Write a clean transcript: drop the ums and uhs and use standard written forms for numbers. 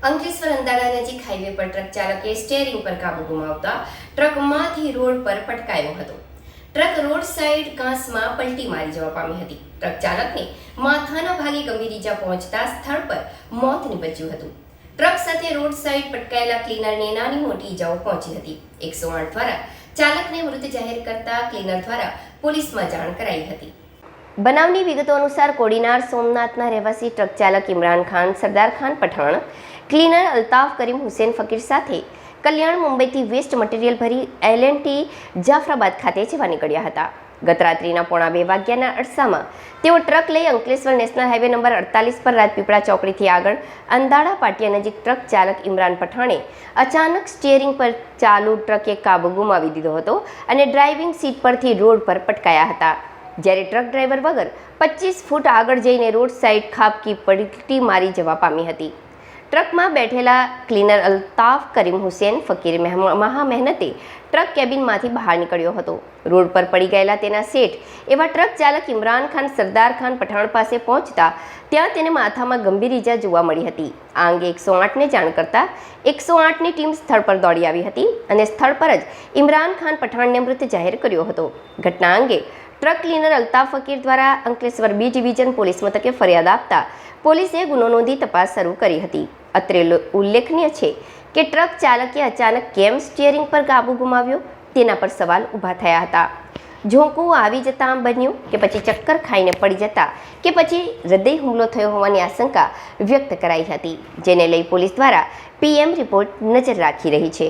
અંકલેશ્વર અંદાડા નજીક હાઈવે પર ટ્રક ચાલકે સ્ટીયરિંગ પર કાબુ ગુમાવતા ટ્રકમાંથી રોડ પર પટકાયો હતો. ટ્રક રોડ સાઈડ ઘાસમાં પલટી મારી જવા પામી હતી. ટ્રક ચાલકને માથાના ભાગે ગંભીર ઈજા પહોંચતા સ્થળ પર મોત નીપજ્યું હતું. ટ્રક સાથે રોડ સાઈડ પટકાયેલા ક્લીનરને નાની મોટી ઈજાઓ પહોંચી હતી. 108 દ્વારા ચાલકને મૃત જાહેર કરતા ક્લીનર દ્વારા પોલીસમાં જાણ કરાઈ હતી. બનાવની વિગતો અનુસાર કોડીનાર સોમનાથના રહેવાસી ટ્રક ચાલક ઇમરાન ખાન સરદાર ખાન પઠાણ ક્લીનર અલ્તાફ કરીમ હુસેન ફકીર સાથે કલ્યાણ મુંબઈથી વેસ્ટ મટીરિયલ ભરી L&T જાફરાબાદ ખાતે જવા નીકળ્યા હતા. ગત રાત્રિના 1:30 વાગ્યાના અરસામાં તેઓ ટ્રક લઈ અંકલેશ્વર નેશનલ હાઈવે નંબર 48 પર રાજપીપળા ચોકડીથી આગળ અંદાડા પાટિયા નજીક ટ્રક ચાલક ઇમરાન પઠાણે અચાનક સ્ટીયરિંગ પર ચાલુ ટ્રકે કાબુ ગુમાવી દીધો હતો અને ડ્રાઇવિંગ સીટ પરથી રોડ પર પટકાયા હતા. જ્યારે ટ્રક ડ્રાઈવર વગર 25 ફૂટ આગળ જઈને રોડ સાઈડ ખાબકી પલટી મારી જવા પામી હતી. ટ્રકમાં બેઠેલા ક્લીનર અલ્તાફ કરીમ હુસેન ફકીર મહા મહેનતે ટ્રક કેબિનમાંથી બહાર નીકળ્યો હતો. રોડ પર પડી ગયેલા તેના શેઠ એવા ટ્રક ચાલક ઇમરાન ખાન સરદાર ખાન પઠાણ પાસે પહોંચતા ત્યાં તેને માથામાં ગંભીર ઈજા જોવા મળી હતી. આ અંગે 108ને જાણ કરતા 108ની ટીમ સ્થળ પર દોડી આવી હતી અને સ્થળ પર જ ઇમરાન ખાન પઠાણને મૃત જાહેર કર્યો હતો. ઘટના અંગે ટ્રક ક્લીનર અલ્તાફ ફકીર દ્વારા અંકલેશ્વર B ડિવિઝન પોલીસ મથકે ફરિયાદ આપતા પોલીસે ગુનો નોંધી તપાસ શરૂ કરી હતી. અત્રે ઉલ્લેખનીય છે કે ટ્રક ચાલકે અચાનક કેમ સ્ટીયરિંગ પર કાબુ ગુમાવ્યો તેના પર સવાલ ઊભા થયા હતા. ઝોંકું આવી જતા આમ બન્યું કે પછી ચક્કર ખાઈને પડી જતા કે પછી હૃદય હુમલો થયો હોવાની આશંકા વ્યક્ત કરાઈ હતી, જેને લઈ પોલીસ દ્વારા PM રિપોર્ટ નજર રાખી રહી છે.